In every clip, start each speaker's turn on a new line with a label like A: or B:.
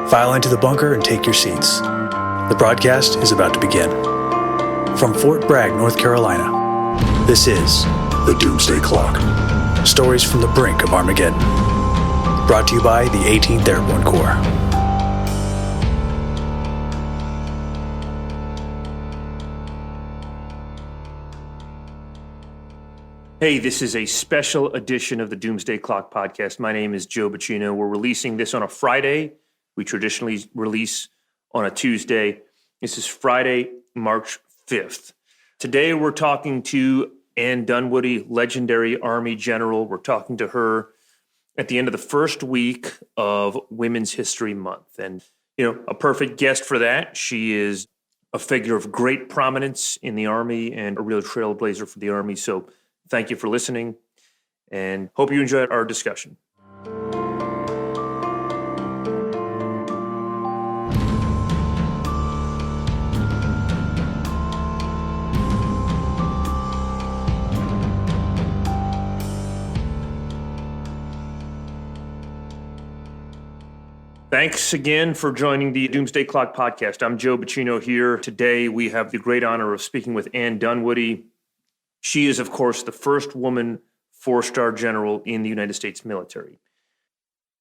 A: File into the bunker and take your seats. The broadcast is about to begin. From Fort Bragg, North Carolina, this is the Doomsday Clock. Stories from the brink of Armageddon. Brought to you by the 18th Airborne Corps.
B: Hey, this is a special edition of the Doomsday Clock podcast. My name is Joe Bacino. We're releasing this on a Friday. We traditionally release on a Tuesday. This is Friday, March 5th. Today we're talking to Anne Dunwoody, legendary Army general. We're talking to her at the end of the first week of Women's History Month. And, a perfect guest for that. She is a figure of great prominence in the Army and a real trailblazer for the Army. So thank you for listening, and hope you enjoyed our discussion. Thanks again for joining the Doomsday Clock podcast. I'm Joe Bacino here. Today we have the great honor of speaking with Anne Dunwoody. She is, of course, the first woman four-star general in the United States military.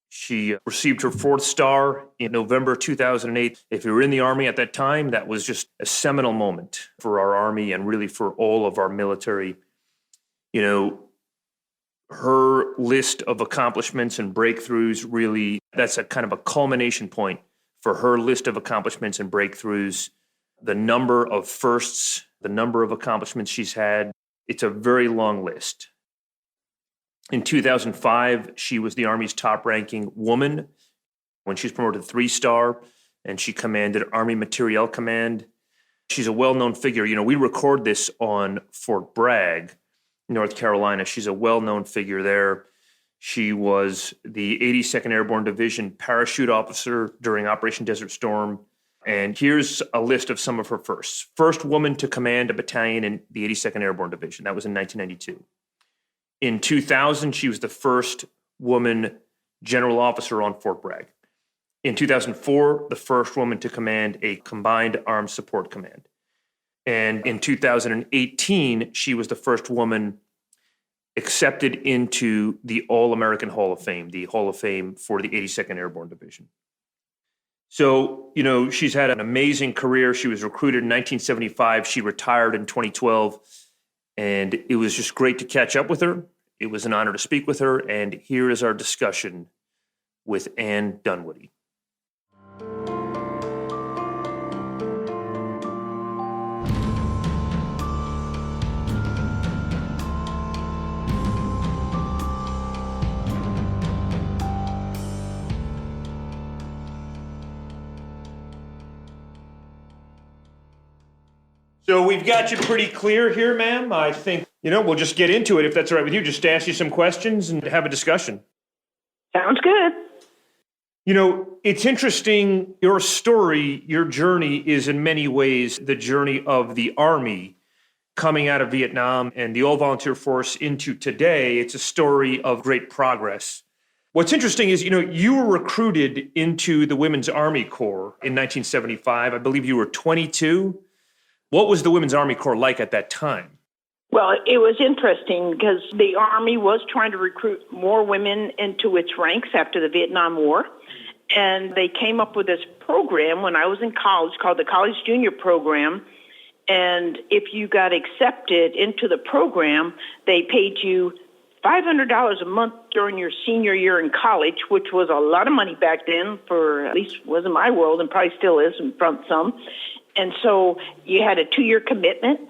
B: She received her fourth star in November 2008. If you were in the Army at that time, that was just a seminal moment for our Army and really for all of our military. Her list of accomplishments and breakthroughs really, that's a kind of a culmination point for her list of accomplishments and breakthroughs. The number of firsts, the number of accomplishments she's had, it's a very long list. In 2005, she was the Army's top-ranking woman when she was promoted to 3-star, and she commanded Army Materiel Command. She's a well-known figure. We record this on Fort Bragg, North Carolina. She's a well-known figure there. She was the 82nd Airborne Division parachute officer during Operation Desert Storm. And here's a list of some of her firsts. First woman to command a battalion in the 82nd Airborne Division. That was in 1992. In 2000, she was the first woman general officer on Fort Bragg. In 2004, the first woman to command a combined armed support command. And in 2018, she was the first woman accepted into the All-American Hall of Fame, the Hall of Fame for the 82nd Airborne Division. So, she's had an amazing career. She was recruited in 1975. She retired in 2012. And it was just great to catch up with her. It was an honor to speak with her. And here is our discussion with Anne Dunwoody. So we've got you pretty clear here, ma'am. I think, we'll just get into it if that's all right with you. Just ask you some questions and have a discussion.
C: Sounds good.
B: It's interesting. Your story, your journey is in many ways the journey of the Army coming out of Vietnam and the all-volunteer force into today. It's a story of great progress. What's interesting is, you were recruited into the Women's Army Corps in 1975. I believe you were 22. What was the Women's Army Corps like at that time?
C: Well, it was interesting because the Army was trying to recruit more women into its ranks after the Vietnam War. And they came up with this program when I was in college called the College Junior Program. And if you got accepted into the program, they paid you $500 a month during your senior year in college, which was a lot of money back then for, at least was in my world, and probably still is in front some. And so you had a 2-year commitment,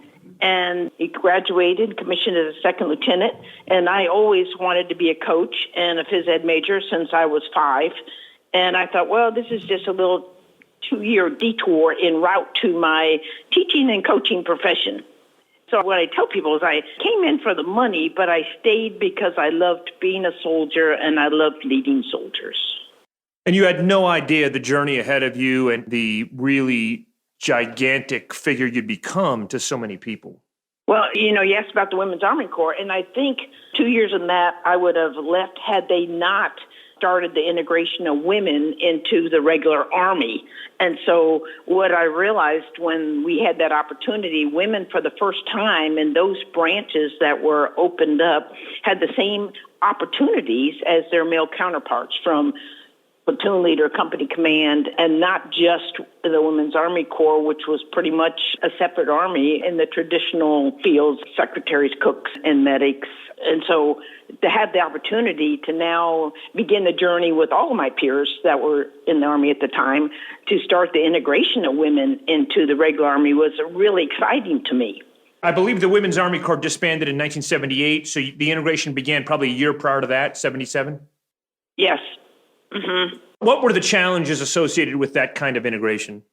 C: and you graduated, commissioned as a second lieutenant. And I always wanted to be a coach and a phys ed major since I was 5. And I thought, well, this is just a little 2-year detour en route to my teaching and coaching profession. So what I tell people is I came in for the money, but I stayed because I loved being a soldier and I loved leading soldiers.
B: And you had no idea the journey ahead of you and the really gigantic figure you'd become to so many people.
C: Well, you asked about the Women's Army Corps, and I think 2 years in that I would have left had they not started the integration of women into the regular Army. And so what I realized when we had that opportunity, women for the first time in those branches that were opened up had the same opportunities as their male counterparts, from platoon leader, company command, and not just the Women's Army Corps, which was pretty much a separate army in the traditional fields, secretaries, cooks, and medics. And so to have the opportunity to now begin the journey with all of my peers that were in the Army at the time to start the integration of women into the regular Army was really exciting to me.
B: I believe the Women's Army Corps disbanded in 1978, so the integration began probably a year prior to that, 77?
C: Yes. Mm-hmm.
B: What were the challenges associated with that kind of integration?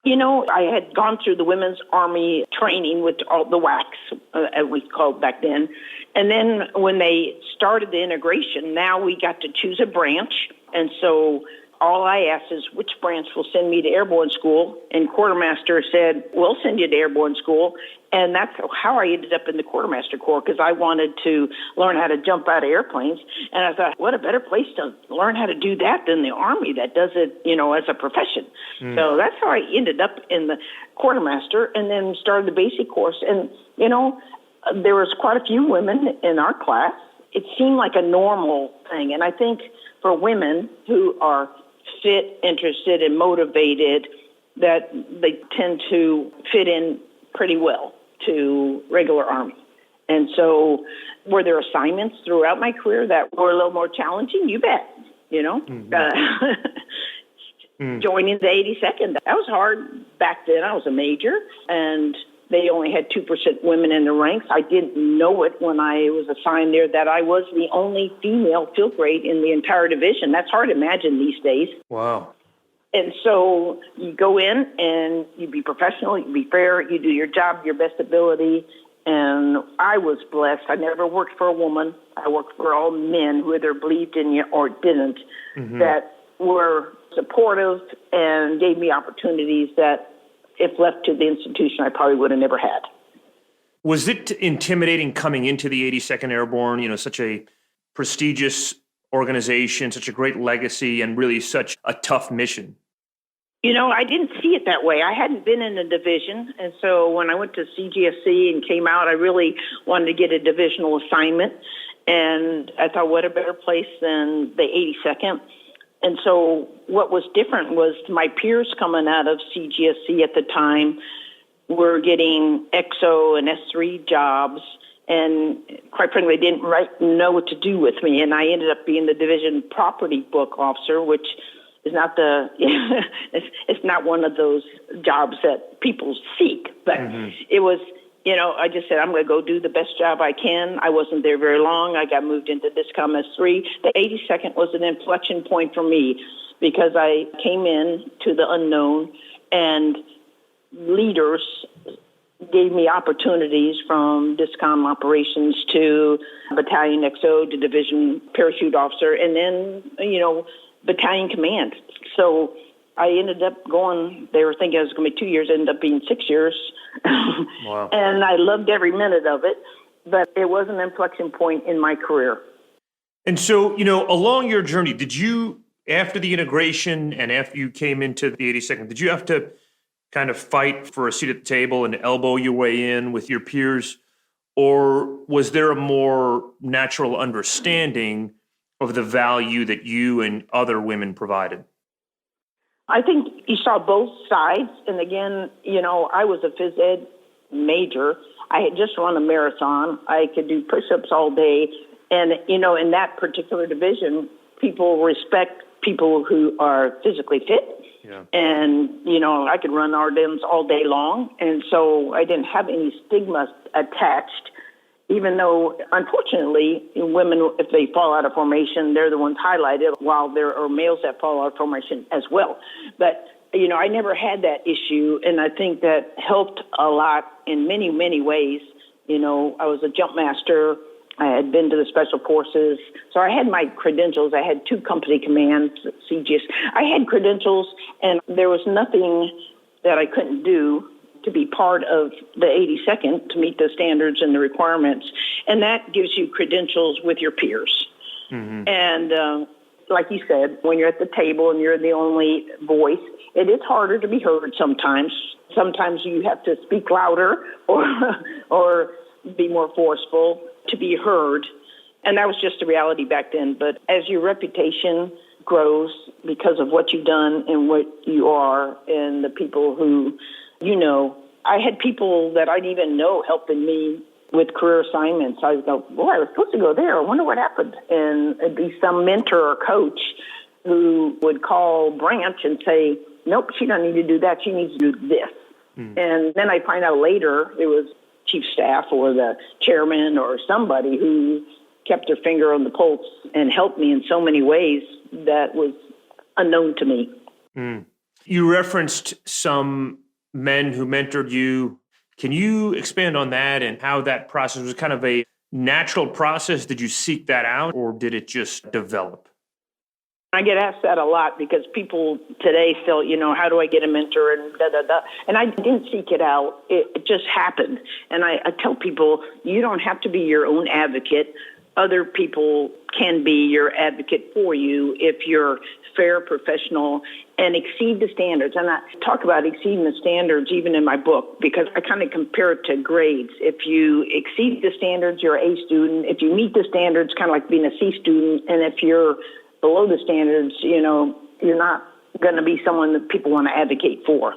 C: You know, I had gone through the Women's Army training with all the WACs, as we called back then. And then when they started the integration, now we got to choose a branch. And so all I asked is, which branch will send me to airborne school? And quartermaster said, we'll send you to airborne school. And that's how I ended up in the quartermaster corps, because I wanted to learn how to jump out of airplanes. And I thought, what a better place to learn how to do that than the Army that does it, as a profession. So that's how I ended up in the quartermaster, and then started the basic course. And, there was quite a few women in our class. It seemed like a normal thing. And I think for women who are fit, interested, and motivated, that they tend to fit in pretty well to regular Army. And so were there assignments throughout my career that were a little more challenging? You bet, Joining the 82nd, that was hard back then. I was a major, and they only had 2% women in the ranks. I didn't know it when I was assigned there that I was the only female field grade in the entire division. That's hard to imagine these days.
B: Wow.
C: And so you go in and you be professional, you be fair, you do your job, your best ability. And I was blessed. I never worked for a woman. I worked for all men who either believed in you or didn't, that were supportive and gave me opportunities that, if left to the institution, I probably would have never had.
B: Was it intimidating coming into the 82nd Airborne, such a prestigious organization, such a great legacy, and really such a tough mission?
C: I didn't see it that way. I hadn't been in a division, and so when I went to CGSC and came out, I really wanted to get a divisional assignment, and I thought, what a better place than the 82nd. And so what was different was my peers coming out of CGSC at the time were getting XO and S3 jobs, and quite frankly, they didn't know what to do with me. And I ended up being the division property book officer, which is not it's not one of those jobs that people seek. But it was, I just said, I'm going to go do the best job I can. I wasn't there very long. I got moved into DISCOM S3. The 82nd was an inflection point for me because I came in to the unknown, and leaders gave me opportunities from DISCOM operations to battalion XO to division parachute officer, and then, battalion command. So I ended up going, they were thinking it was going to be 2 years, it ended up being 6 years.
B: Wow.
C: And I loved every minute of it, but it was an inflection point in my career.
B: And so, along your journey, did you, after the integration and after you came into the 82nd, did you have to kind of fight for a seat at the table and elbow your way in with your peers? Or was there a more natural understanding of the value that you and other women provided?
C: I think you saw both sides. And again, I was a phys ed major. I had just run a marathon. I could do push-ups all day. And, in that particular division, people respect people who are physically fit.
B: Yeah.
C: And, I could run Ardennes all day long. And so I didn't have any stigma attached, even though, unfortunately, women, if they fall out of formation, they're the ones highlighted, while there are males that fall out of formation as well. But, I never had that issue, and I think that helped a lot in many, many ways. I was a jump master. I had been to the Special Forces. So I had my credentials. I had 2 company commands, CGS. I had credentials, and there was nothing that I couldn't do to be part of the 82nd to meet the standards and the requirements. And that gives you credentials with your peers. And like you said, when you're at the table and you're the only voice, it is harder to be heard sometimes. Sometimes you have to speak louder or be more forceful to be heard. And that was just the reality back then. But as your reputation grows because of what you've done and what you are and the people who you know, I had people that I didn't even know helping me with career assignments. I would go, boy, I was supposed to go there. I wonder what happened. And it'd be some mentor or coach who would call Branch and say, nope, she doesn't need to do that. She needs to do this. And then I find out later it was chief staff or the chairman or somebody who kept their finger on the pulse and helped me in so many ways that was unknown to me.
B: You referenced some men who mentored you. Can you expand on that and how that process was kind of a natural process? Did you seek that out or did it just develop?
C: I get asked that a lot because people today still, how do I get a mentor and da-da-da. And I didn't seek it out. It just happened. And I tell people, you don't have to be your own advocate. Other people can be your advocate for you if you're fair, professional, and exceed the standards. And I talk about exceeding the standards even in my book because I kind of compare it to grades. If you exceed the standards, you're an A student. If you meet the standards, kind of like being a C student. And if you're below the standards, you're not going to be someone that people want to advocate for.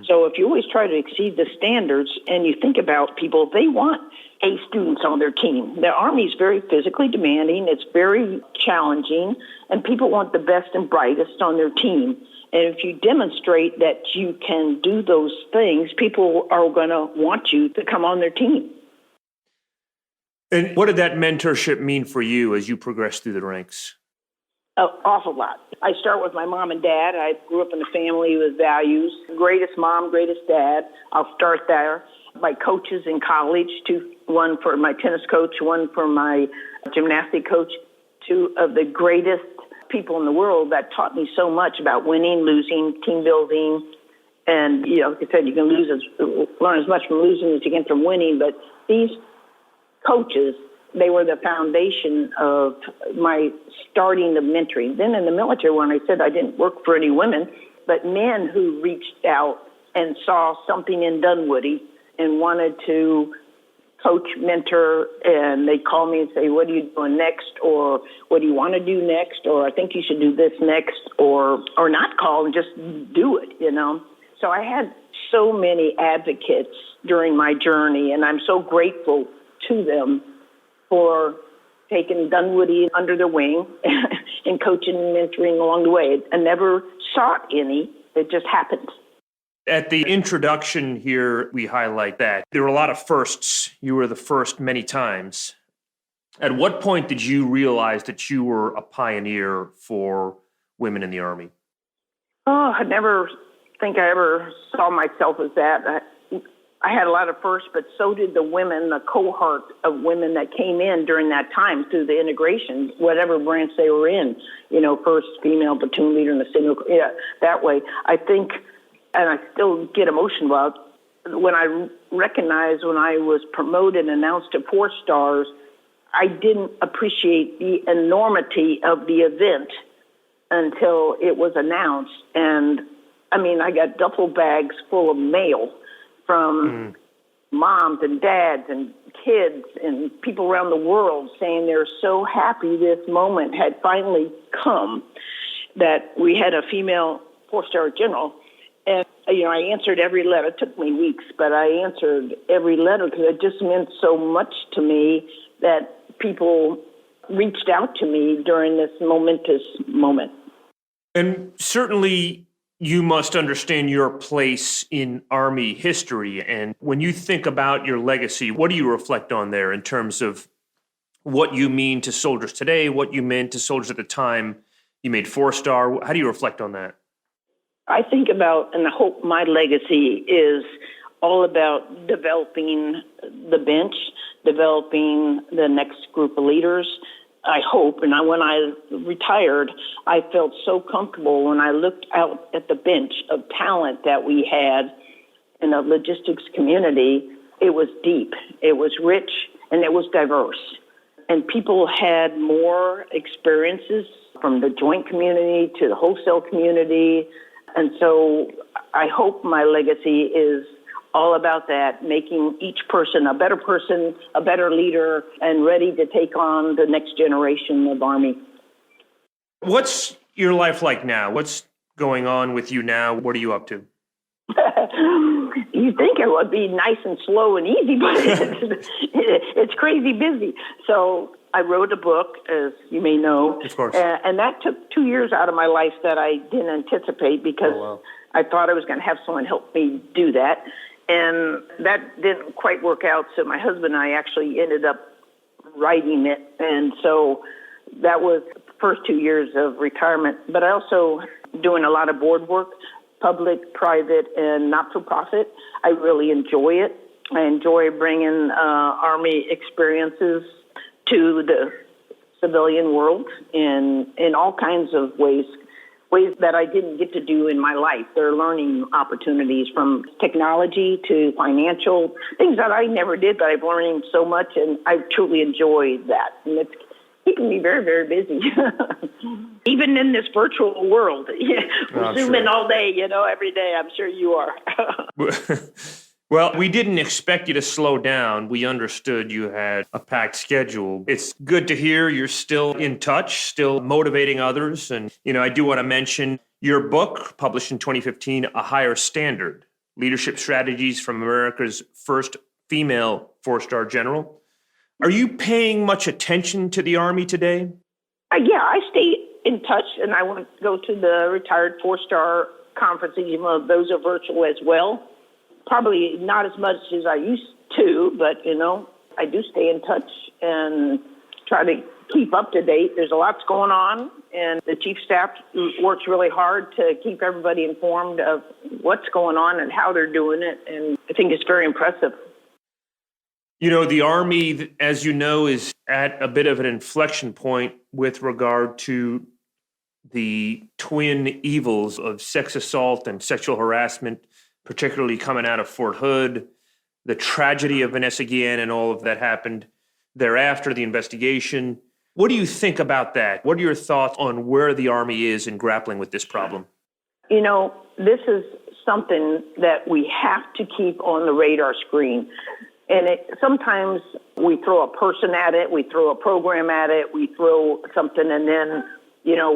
C: So if you always try to exceed the standards and you think about people, they want A students on their team. The Army is very physically demanding. It's very challenging, and people want the best and brightest on their team. And if you demonstrate that you can do those things, people are going to want you to come on their team.
B: And what did that mentorship mean for you as you progressed through the ranks?
C: An awful lot. I start with my mom and dad. I grew up in a family with values. Greatest mom, greatest dad. I'll start there. My coaches in college, one for my tennis coach, one for my gymnastic coach, two of the greatest people in the world that taught me so much about winning, losing, team building. And, like I said, you can learn as much from losing as you can from winning. But these coaches, they were the foundation of my starting the mentoring. Then in the military, when I said I didn't work for any women, but men who reached out and saw something in Dunwoody and wanted to coach, mentor, and they'd call me and say, what are you doing next? Or what do you want to do next? Or I think you should do this next, or not call and just do it, So I had so many advocates during my journey, and I'm so grateful to them for taking Dunwoody under their wing and coaching and mentoring along the way. I never sought any. It just happened.
B: At the introduction here, we highlight that there were a lot of firsts. You were the first many times. At what point did you realize that you were a pioneer for women in the Army?
C: Oh, I never think I ever saw myself as that. I had a lot of firsts, but so did the women, the cohort of women that came in during that time through the integration, whatever branch they were in, first female platoon leader in the signal, that way. I think, and I still get emotional about when I recognized when I was promoted and announced to 4 stars, I didn't appreciate the enormity of the event until it was announced. And I got duffel bags full of mail from moms and dads and kids and people around the world saying they're so happy this moment had finally come, that we had a female 4-star general. And, I answered every letter. It took me weeks, but I answered every letter because it just meant so much to me that people reached out to me during this momentous moment.
B: And certainly you must understand your place in Army history. And when you think about your legacy, what do you reflect on there in terms of what you mean to soldiers today, what you meant to soldiers at the time you made 4-star? How do you reflect on that?
C: I think about, and I hope my legacy is all about developing the bench, developing the next group of leaders. I hope, and when I retired, I felt so comfortable when I looked out at the bench of talent that we had in the logistics community. It was deep, it was rich, and it was diverse. And people had more experiences from the joint community to the wholesale community. And so I hope my legacy is all about that, making each person, a better leader, and ready to take on the next generation of Army.
B: What's your life like now? What's going on with you now? What are you up to?
C: You think it would be nice and slow and easy, but it's crazy busy. So I wrote a book, as you may know.
B: Of course.
C: And that took 2 years out of my life that I didn't anticipate because I thought I was going to have someone help me do that. And that didn't quite work out. So my husband and I actually ended up writing it. And so that was the first 2 years of retirement. But I also doing a lot of board work, public, private, and not-for-profit. I really enjoy it. I enjoy bringing Army experiences to the civilian world in all kinds of ways that I didn't get to do in my life. They're learning opportunities from technology to financial, things that I never did, but I've learned so much, and I truly enjoy that. And it's keeping me very, very busy. Even in this virtual world. We're Zooming all day, every day. I'm sure you are.
B: Well, we didn't expect you to slow down. We understood you had a packed schedule. It's good to hear you're still in touch, still motivating others. And, I do want to mention your book, published in 2015, A Higher Standard, Leadership Strategies from America's First Female Four-Star General. Are you paying much attention to the Army today?
C: Yeah, I stay in touch, and I want to go to the retired four-star conferences, even though those are virtual as well. Probably not as much as I used to, but, I do stay in touch and try to keep up to date. There's a lot going on, and the Chief Staff works really hard to keep everybody informed of what's going on and how they're doing it, and I think it's very impressive.
B: The Army, as you know, is at a bit of an inflection point with regard to the twin evils of sex assault and sexual harassment, particularly coming out of Fort Hood, the tragedy of Vanessa Guillen and all of that happened thereafter, the investigation. What do you think about that? What are your thoughts on where the Army is in grappling with this problem?
C: This is something that we have to keep on the radar screen. And sometimes we throw a person at it, we throw a program at it, we throw something, and then,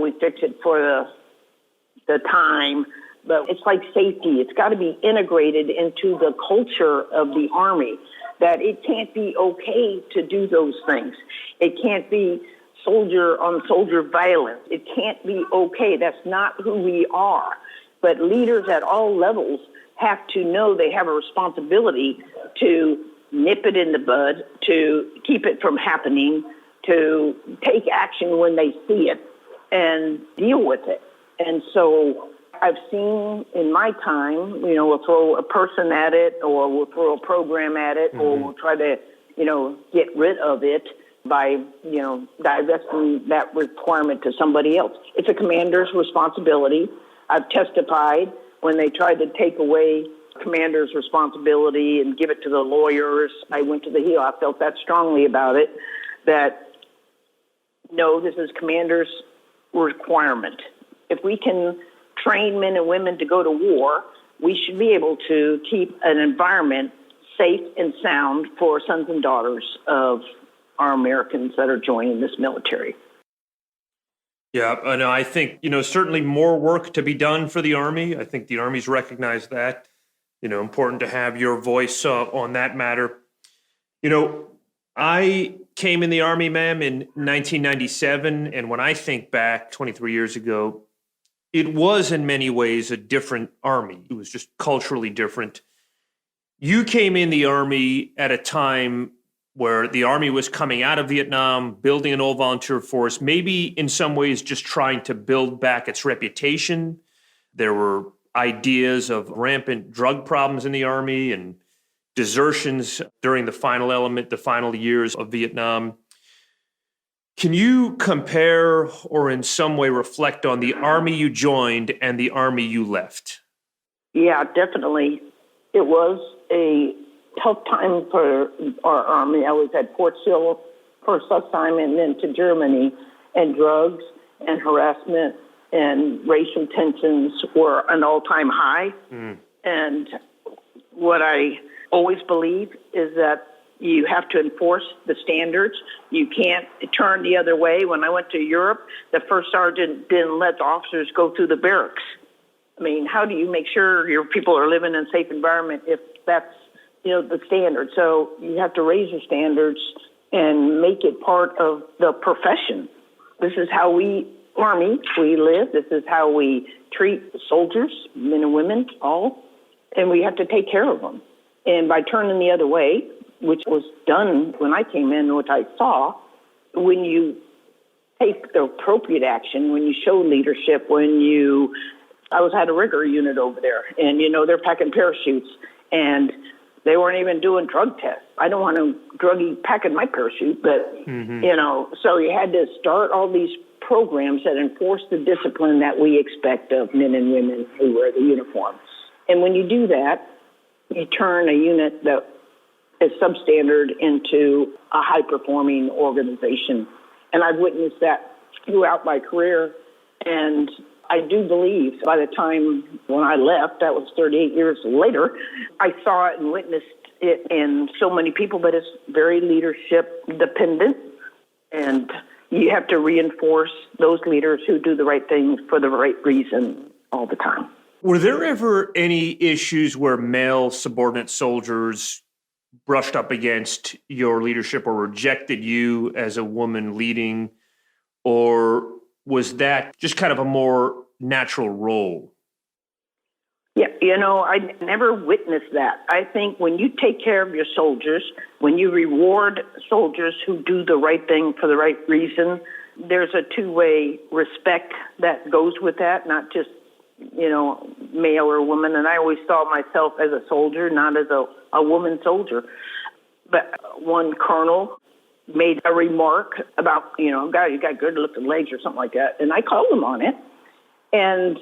C: we fix it for the time. But it's like safety. It's got to be integrated into the culture of the Army, that it can't be okay to do those things. It can't be soldier-on-soldier violence. It can't be okay. That's not who we are. But leaders at all levels have to know they have a responsibility to nip it in the bud, to keep it from happening, to take action when they see it and deal with it. And so I've seen in my time, we'll throw a person at it, or we'll throw a program at it, or we'll try to, get rid of it by, divesting that requirement to somebody else. It's a commander's responsibility. I've testified when they tried to take away commander's responsibility and give it to the lawyers. I went to the Hill. I felt that strongly about it, that no, this is commander's requirement. If we can train men and women to go to war, we should be able to keep an environment safe and sound for sons and daughters of our Americans that are joining this military.
B: Yeah, and I think, certainly more work to be done for the Army. I think the Army's recognized that. Important to have your voice on that matter. I came in the Army, ma'am, in 1997, and when I think back 23 years ago, it was in many ways a different Army. It was just culturally different. You came in the Army at a time where the Army was coming out of Vietnam, building an all-volunteer force, maybe in some ways just trying to build back its reputation. There were ideas of rampant drug problems in the Army and desertions during the final years of Vietnam. Can you compare or in some way reflect on the Army you joined and the Army you left?
C: Yeah, definitely. It was a tough time for our Army. I was at Fort Sill first assignment and then to Germany, and drugs and harassment and racial tensions were an all-time high. And what I always believe is that you have to enforce the standards. You can't turn the other way. When I went to Europe, the first sergeant didn't let the officers go through the barracks. I mean, how do you make sure your people are living in a safe environment if that's, the standard? So you have to raise your standards and make it part of the profession. This is how we, Army, we live. This is how we treat soldiers, men and women, all. And we have to take care of them. And by turning the other way, which was done when I came in, which I saw, when you take the appropriate action, when you show leadership, I had a rigger unit over there, and, they're packing parachutes, and they weren't even doing drug tests. I don't want to druggie packing my parachute, but, so you had to start all these programs that enforce the discipline that we expect of men and women who wear the uniform. And when you do that, you turn a unit that is substandard into a high-performing organization. And I've witnessed that throughout my career, and I do believe by the time when I left, that was 38 years later, I saw it and witnessed it in so many people, but it's very leadership dependent. And you have to reinforce those leaders who do the right things for the right reason all the time.
B: Were there ever any issues where male subordinate soldiers brushed up against your leadership or rejected you as a woman leading, or was that just kind of a more natural role?
C: Yeah, I never witnessed that. I think when you take care of your soldiers, when you reward soldiers who do the right thing for the right reason, there's a two-way respect that goes with that, not just, male or woman. And I always saw myself as a soldier, not as a woman soldier. But one colonel made a remark about, God, you got good-looking legs or something like that. And I called him on it. And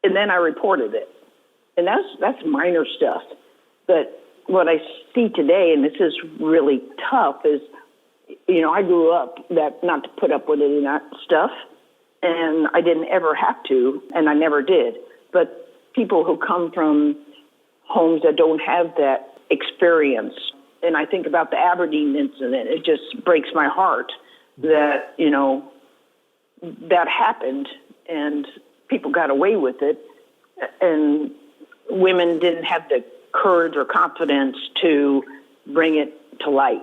C: then I reported it. And that's minor stuff. But what I see today, and this is really tough, is, I grew up not to put up with any of that stuff. And I didn't ever have to, and I never did. But people who come from homes that don't have that experience, and I think about the Aberdeen incident, it just breaks my heart that, that happened and people got away with it, and women didn't have the courage or confidence to bring it to light.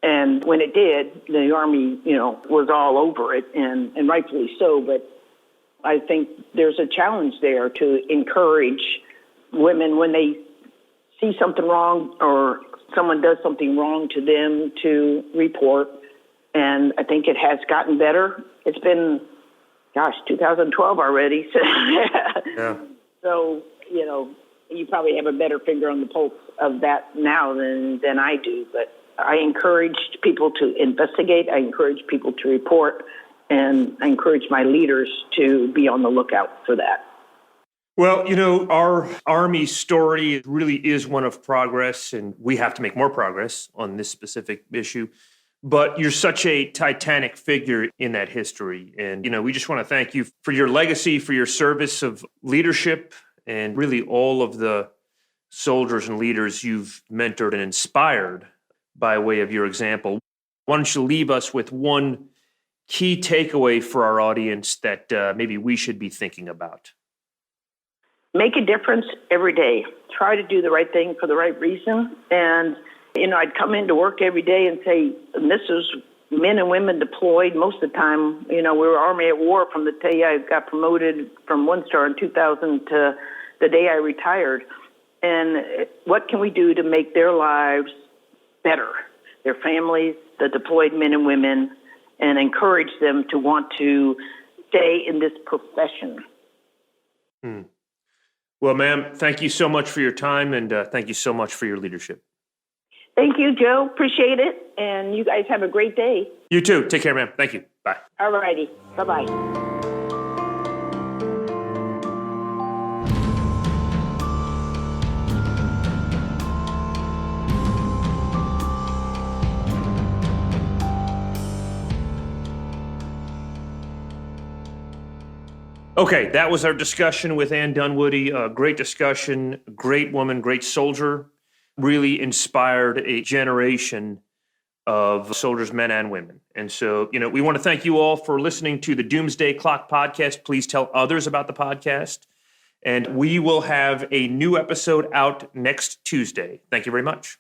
C: And when it did, the Army, was all over it, and rightfully so. But I think there's a challenge there to encourage women when they see something wrong or someone does something wrong to them to report. And I think it has gotten better. It's been, 2012 already.
B: Yeah.
C: So, you probably have a better finger on the pulse of that now than I do. But I encouraged people to investigate. I encourage people to report. And I encourage my leaders to be on the lookout for that.
B: Well, our Army story really is one of progress, and we have to make more progress on this specific issue. But you're such a titanic figure in that history. And, we just want to thank you for your legacy, for your service of leadership, and really all of the soldiers and leaders you've mentored and inspired by way of your example. Why don't you leave us with one key takeaway for our audience that maybe we should be thinking about?
C: Make a difference every day. Try to do the right thing for the right reason. And, I'd come into work every day and say, and this is men and women deployed most of the time. We were Army at war from the day I got promoted from 1-star in 2000 to the day I retired. And what can we do to make their lives better, their families, the deployed men and women, and encourage them to want to stay in this profession?
B: Well, ma'am, thank you so much for your time, and thank you so much for your leadership.
C: Thank you, Joe. Appreciate it. And you guys have a great day.
B: You too. Take care, ma'am. Thank you. Bye.
C: All righty. Bye-bye.
B: Okay, that was our discussion with Ann Dunwoody. A great discussion, great woman, great soldier. Really inspired a generation of soldiers, men and women. And so, we want to thank you all for listening to the Doomsday Clock podcast. Please tell others about the podcast. And we will have a new episode out next Tuesday. Thank you very much.